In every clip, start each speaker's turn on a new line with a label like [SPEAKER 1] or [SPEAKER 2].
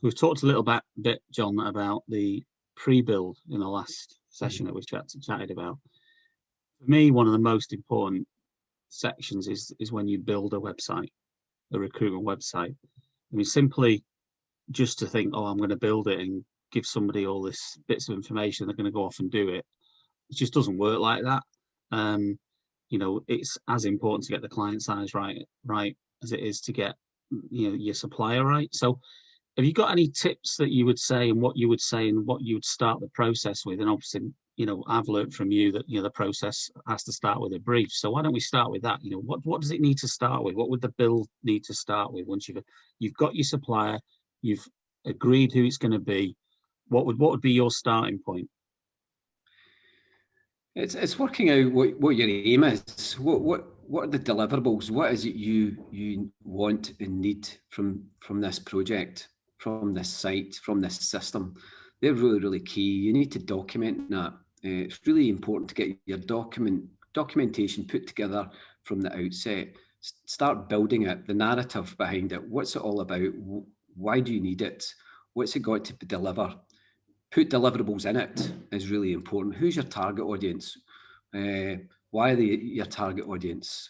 [SPEAKER 1] we've talked a little bit, John, about the pre-build in the last session that we chatted about. For me, one of the most important sections is when you build a website, a recruitment website. I mean, simply just to think, oh, I'm going to build it and give somebody all this bits of information, they're going to go off and do it. It just doesn't work like that. It's as important to get the client size right as it is to get your supplier right. So have you got any tips that you would say, and what you would say, and what you would start the process with? And obviously, I've learned from you that the process has to start with a brief. So why don't we start with that? What does it need to start with? What would the build need to start with? Once you've got your supplier, you've agreed who it's going to be, what would be your starting point?
[SPEAKER 2] It's working out what your aim is. What are the deliverables? What is it you want and need from this project, from this site, from this system? They're really, really key. You need to document that. It's really important to get your documentation put together from the outset. Start building it, the narrative behind it. What's it all about? Why do you need it? What's it got to deliver? Put deliverables in it is really important. Who's your target audience? Why are they your target audience?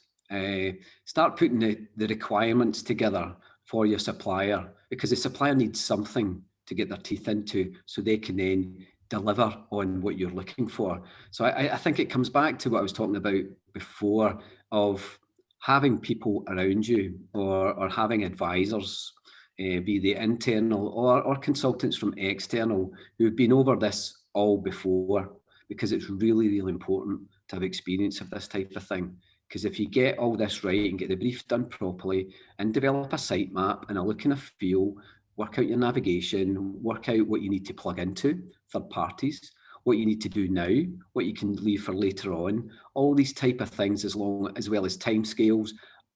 [SPEAKER 2] Start putting the requirements together for your supplier, because the supplier needs something to get their teeth into so they can then deliver on what you're looking for. So I think it comes back to what I was talking about before, of having people around you or having advisors, be they internal or consultants from external, who've been over this all before, because it's really, really important to have experience of this type of thing. Because if you get all this right and get the brief done properly and develop a site map and a look and a feel, work out your navigation, work out what you need to plug into third parties, what you need to do now, what you can leave for later on, all these type of things, as well as timescales,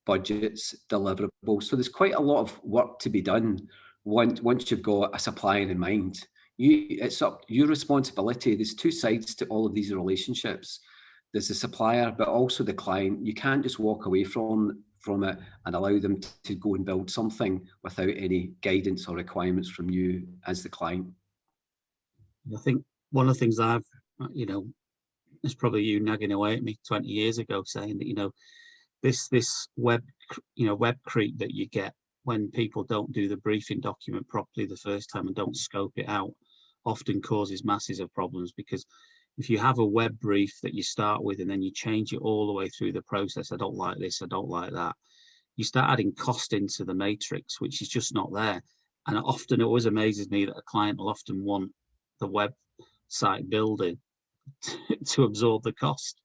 [SPEAKER 2] budgets, deliverables. So there's quite a lot of work to be done once you've got a supplier in mind. It's up your responsibility. There's two sides to all of these relationships. There's the supplier, but also the client. You can't just walk away from it and allow them to go and build something without any guidance or requirements from you as the client.
[SPEAKER 1] I think one of the things I've, it's probably you nagging away at me 20 years ago, saying that, this web creep that you get when people don't do the briefing document properly the first time and don't scope it out often causes masses of problems. Because if you have a web brief that you start with and then you change it all the way through the process, I don't like this, I don't like that, you start adding cost into the matrix, which is just not there. And often it always amazes me that a client will often want the website building to absorb the cost.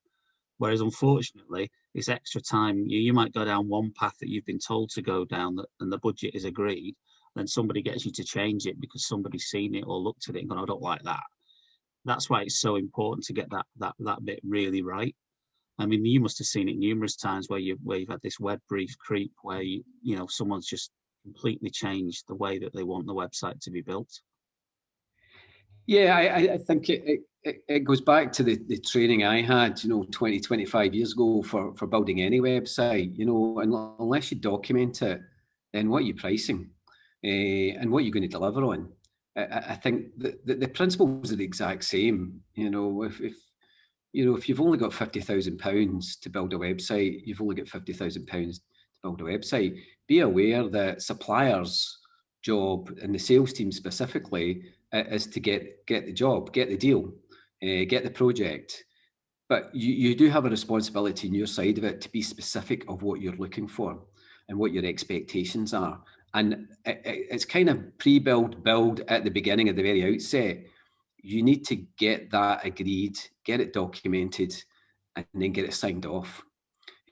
[SPEAKER 1] Whereas unfortunately, it's extra time. You might go down one path that you've been told to go down, and the budget is agreed, then somebody gets you to change it because somebody's seen it or looked at it and gone, I don't like that. That's why it's so important to get that bit really right. I mean, you must have seen it numerous times where you've had this web brief creep where someone's just completely changed the way that they want the website to be built.
[SPEAKER 2] Yeah, I think it goes back to the training I had, 20, 25 years ago for building any website. Unless you document it, then what are you pricing and what are you going to deliver on? I think the principles are the exact same. If you've only got £50,000 to build a website, you've only got £50,000 to build a website. Be aware that suppliers' job, and the sales team specifically, is to get the job, get the deal, get the project. But you do have a responsibility on your side of it to be specific of what you're looking for and what your expectations are. And it's kind of pre-build, build at the beginning, at the very outset. You need to get that agreed, get it documented, and then get it signed off.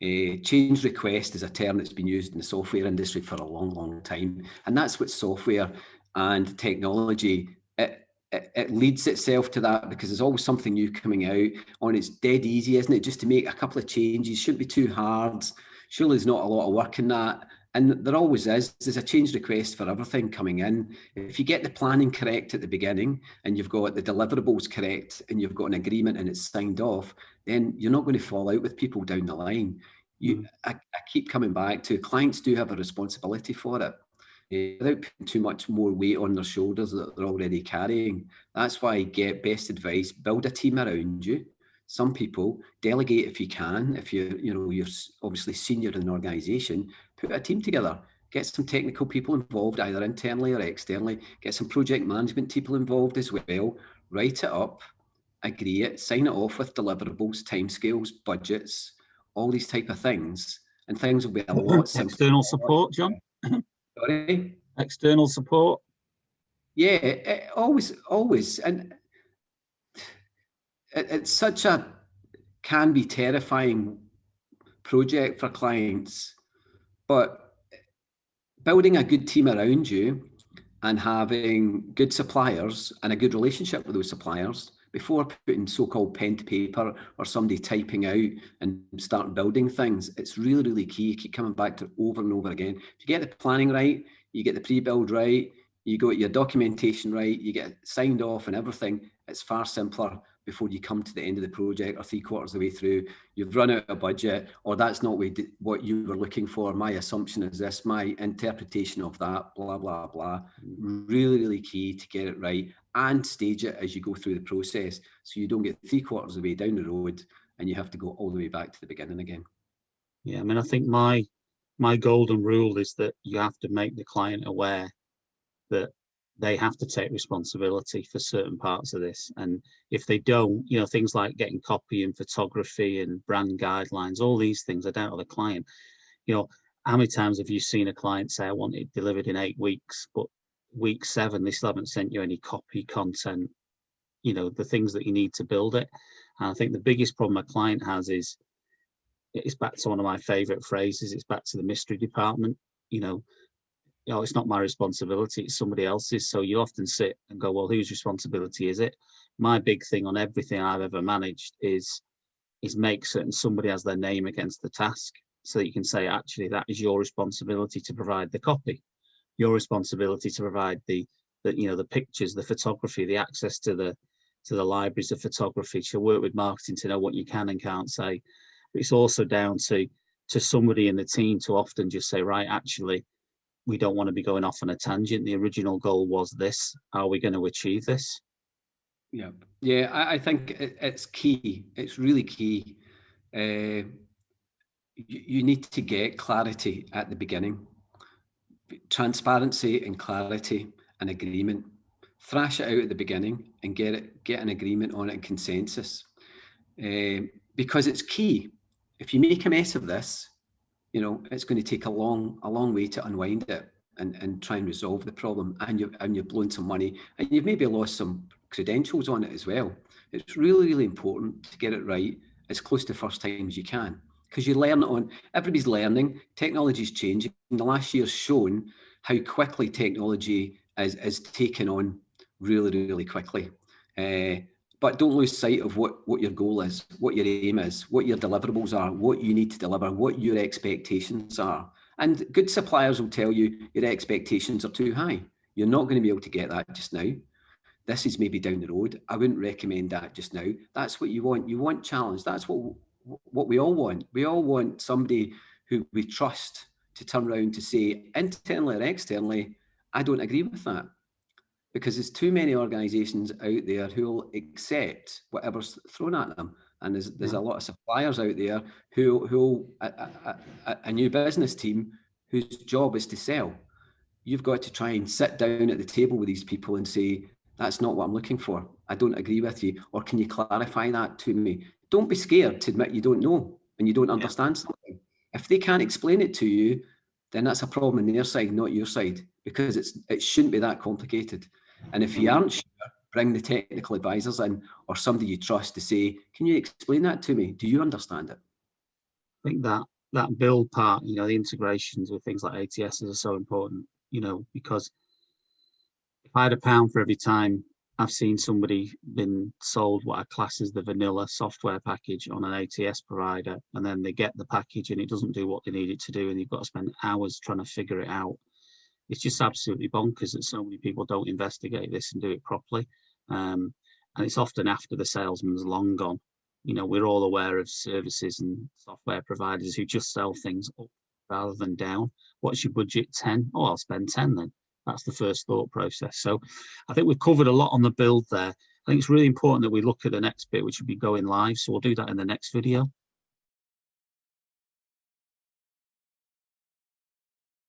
[SPEAKER 2] Change request is a term that's been used in the software industry for a long, long time. And that's what software and technology, it leads itself to that, because there's always something new coming out on. It's dead easy, isn't it? Just to make a couple of changes, shouldn't be too hard. Surely there's not a lot of work in that. And there always is. There's a change request for everything coming in. If you get the planning correct at the beginning and you've got the deliverables correct and you've got an agreement and it's signed off, then you're not going to fall out with people down the line. I keep coming back to, clients do have a responsibility for it. without putting too much more weight on their shoulders that they're already carrying. That's why I get best advice, build a team around you. Some people delegate if you can. If you're obviously senior in an organization, put a team together. Get some technical people involved, either internally or externally. Get some project management people involved as well. Write it up, agree it, sign it off with deliverables, timescales, budgets, all these type of things, and things will be a lot simpler.
[SPEAKER 1] External support, John?
[SPEAKER 2] Sorry?
[SPEAKER 1] External support?
[SPEAKER 2] Yeah, always. And it's such a, can be terrifying project for clients, but building a good team around you and having good suppliers and a good relationship with those suppliers before putting so-called pen to paper or somebody typing out and start building things, it's really, really key. Keep coming back to over and over again. If you get the planning right, you get the pre-build right, you got your documentation right, you get signed off and everything, it's far simpler before you come to the end of the project or 3/4 of the way through. You've run out of budget, or that's not what you were looking for. My assumption is this, my interpretation of that, blah, blah, blah. Really, really key to get it right and stage it as you go through the process, so you don't get 3/4 of the way down the road and you have to go all the way back to the beginning again.
[SPEAKER 1] Yeah, I mean, I think my golden rule is that you have to make the client aware that they have to take responsibility for certain parts of this. And if they don't, things like getting copy and photography and brand guidelines, all these things are down to the client. How many times have you seen a client say, I want it delivered in 8 weeks, but week 7, they still haven't sent you any copy, content, the things that you need to build it. And I think the biggest problem a client has is, it's back to one of my favorite phrases, it's back to the mystery department. It's not my responsibility, it's somebody else's. So you often sit and go, well, whose responsibility is it? My big thing on everything I've ever managed is make certain somebody has their name against the task, so that you can say, actually, that is your responsibility to provide the copy, your responsibility to provide the pictures, the photography, the access to the libraries of photography, to work with marketing to know what you can and can't say. But it's also down to somebody in the team to often just say, right, actually, we don't want to be going off on a tangent. The original goal was this. Are we going to achieve this?
[SPEAKER 2] Yeah. I think it's key. It's really key. You need to get clarity at the beginning, transparency and clarity and agreement. Thrash it out at the beginning and get an agreement on it and consensus, because it's key. If you make a mess of this, it's going to take a long way to unwind it and try and resolve the problem, and you've blown some money and you've maybe lost some credentials on it as well. It's really, really important to get it right as close to first time as you can, because you learn on, everybody's learning, technology's changing. The last year's shown how quickly technology is taken on really, really quickly. But don't lose sight of what your goal is, what your aim is, what your deliverables are, what you need to deliver, what your expectations are. And good suppliers will tell you your expectations are too high. You're not going to be able to get that just now. This is maybe down the road. I wouldn't recommend that just now. That's what you want. You want challenge. That's what we all want. We all want somebody who we trust to turn around to say, internally or externally, I don't agree with that. Because there's too many organisations out there who will accept whatever's thrown at them, and there's a lot of suppliers out there who a new business team whose job is to sell. You've got to try and sit down at the table with these people and say, that's not what I'm looking for. I don't agree with you, or can you clarify that to me? Don't be scared to admit you don't know and you don't understand something. If they can't explain it to you, then that's a problem on their side, not your side, because it shouldn't be that complicated. And if you aren't sure, bring the technical advisors in, or somebody you trust, to say, can you explain that to me? Do you understand it?
[SPEAKER 1] I think that build part, the integrations with things like ATS are so important, because if I had £1 for every time I've seen somebody been sold what I class as the vanilla software package on an ATS provider, and then they get the package and it doesn't do what they need it to do, and you've got to spend hours trying to figure it out. It's just absolutely bonkers that so many people don't investigate this and do it properly. And it's often after the salesman's long gone. We're all aware of services and software providers who just sell things up rather than down. What's your budget? 10. Oh, I'll spend 10 then. That's the first thought process. So I think we've covered a lot on the build there. I think it's really important that we look at the next bit, which would be going live. So we'll do that in the next video.